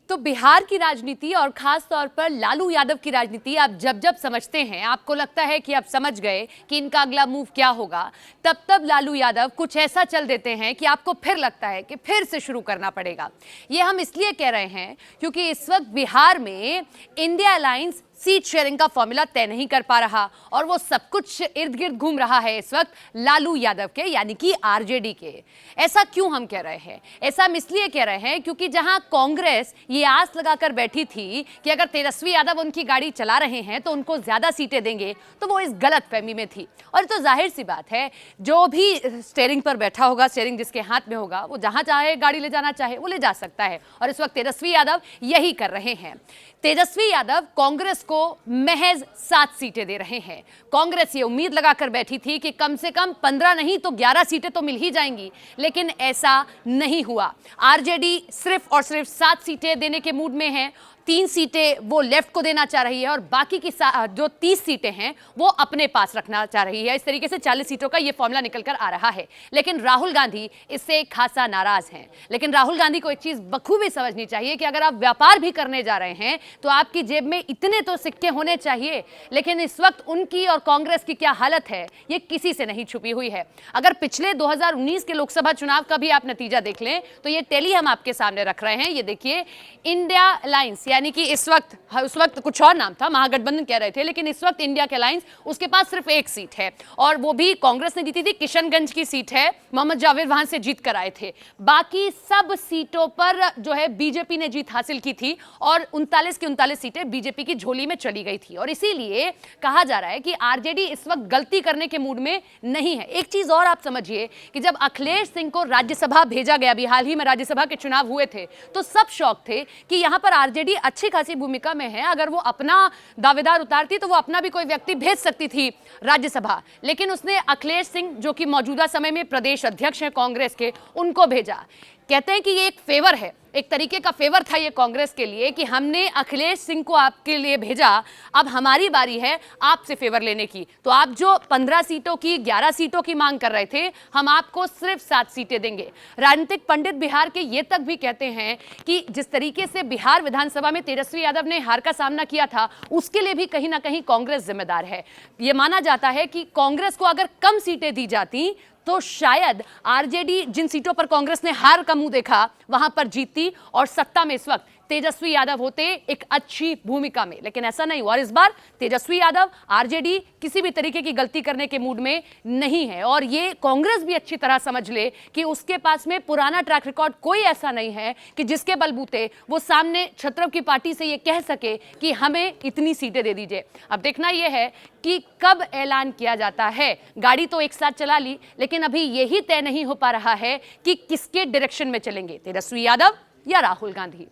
तो बिहार की राजनीति और खास तौर पर लालू यादव की राजनीति आप जब जब समझते हैं, आपको लगता है कि आप समझ गए कि इनका अगला मूव क्या होगा, तब तब लालू यादव कुछ ऐसा चल देते हैं कि आपको फिर लगता है कि फिर से शुरू करना पड़ेगा। ये हम इसलिए कह रहे हैं क्योंकि इस वक्त बिहार में इंडिया अलायंस सीट शेयरिंग का फॉर्मूला तय नहीं कर पा रहा और वो सब कुछ इर्द गिर्द घूम रहा है इस वक्त लालू यादव के, यानी कि आरजेडी के। ऐसा क्यों हम कह रहे हैं? ऐसा हम इसलिए कह रहे हैं क्योंकि जहां कांग्रेस ये आस लगाकर बैठी थी कि अगर तेजस्वी यादव उनकी गाड़ी चला रहे हैं तो उनको ज्यादा सीटें देंगे, तो वो इस गलतफहमी में थी। और तो जाहिर सी बात है, जो भी स्टीयरिंग पर बैठा होगा, स्टीयरिंग जिसके हाथ में होगा, वो जहां चाहे गाड़ी ले जाना चाहे वो ले जा सकता है। और इस वक्त तेजस्वी यादव यही कर रहे हैं। तेजस्वी यादव कांग्रेस को महज 7 सीटें दे रहे हैं। कांग्रेस ये उम्मीद लगाकर बैठी थी कि कम से कम 15 नहीं तो 11 सीटें तो मिल ही जाएंगी, लेकिन ऐसा नहीं हुआ। आरजेडी सिर्फ और सिर्फ 7 सीटें देने के मूड में है। 3 सीटें वो लेफ्ट को देना चाह रही है और बाकी की जो 30 सीटें हैं वो अपने पास रखना चाह रही है। इस तरीके से 40 सीटों का ये फॉर्मूला निकल कर आ रहा है। लेकिन राहुल गांधी इससे खासा नाराज हैं। लेकिन राहुल गांधी को एक चीज बखूबी समझनी चाहिए कि अगर आप व्यापार भी करने जा रहे हैं तो आपकी जेब में इतने तो सिक्के होने चाहिए। लेकिन इस वक्त उनकी और कांग्रेस की क्या हालत है, ये किसी से नहीं छुपी हुई है। अगर पिछले 2019 के लोकसभा चुनाव का भी आप नतीजा देख लें तो ये टैली हम आपके सामने रख रहे हैं। ये देखिए, इंडिया अलायंस, यानी कि उस वक्त कुछ और नाम था, महागठबंधन कह रहे थे, लेकिन इस वक्त इंडिया के अलायंस, उसके पास सिर्फ 1 सीट है और वो भी कांग्रेस ने जीती थी। किशनगंज की सीट है, मोहम्मद जावेद वहां से जीत कर आए थे। बाकी सब सीटों पर जो है बीजेपी ने जीत हासिल की थी और 39 की 39 सीटें बीजेपी की झोली में चली गई थी। और इसीलिए कहा जा रहा है कि आरजेडी इस वक्त गलती करने के मूड में नहीं है। एक चीज और आप समझिए कि जब अखिलेश सिंह को राज्यसभा भेजा गया, अभी हाल ही में राज्यसभा के चुनाव हुए थे, तो सब शौक थे कि यहां पर आरजेडी अच्छी खासी भूमिका में है। अगर वो अपना दावेदार उतारती तो वो अपना भी कोई व्यक्ति भेज सकती थी राज्यसभा, लेकिन उसने अखिलेश सिंह, जो कि मौजूदा समय में प्रदेश अध्यक्ष हैं कांग्रेस के, उनको भेजा। कहते हैं कि ये एक फेवर है, एक तरीके का फेवर था ये कांग्रेस के लिए कि हमने अखिलेश सिंह को आपके लिए भेजा, अब हमारी बारी है आपसे फेवर लेने की। तो आप जो 15 सीटों की 11 सीटों की मांग कर रहे थे, हम आपको सिर्फ 7 सीटें देंगे। राजनीतिक पंडित बिहार के ये तक भी कहते हैं कि जिस तरीके से बिहार विधानसभा में तेजस्वी यादव ने हार का सामना किया था, उसके लिए भी कहीं ना कहीं कांग्रेस जिम्मेदार है। ये माना जाता है कि कांग्रेस को अगर कम सीटें दी जाती तो शायद आरजेडी जिन सीटों पर कांग्रेस ने हार का मुंह देखा वहां पर जीतती और सत्ता में इस वक्त तेजस्वी यादव होते एक अच्छी भूमिका में। लेकिन ऐसा नहीं हुआ और इस बार तेजस्वी यादव, आरजेडी किसी भी तरीके की गलती करने के मूड में नहीं है। और ये कांग्रेस भी अच्छी तरह समझ ले कि उसके पास में पुराना ट्रैक रिकॉर्ड कोई ऐसा नहीं है कि जिसके बलबूते वो सामने छत्रप की पार्टी से ये कह सके कि हमें इतनी सीटें दे दीजिए। अब देखना यह है कि कब ऐलान किया जाता है। गाड़ी तो एक साथ चला ली, लेकिन अभी यही तय नहीं हो पा रहा है कि किसके डायरेक्शन में चलेंगे, तेजस्वी यादव या राहुल गांधी।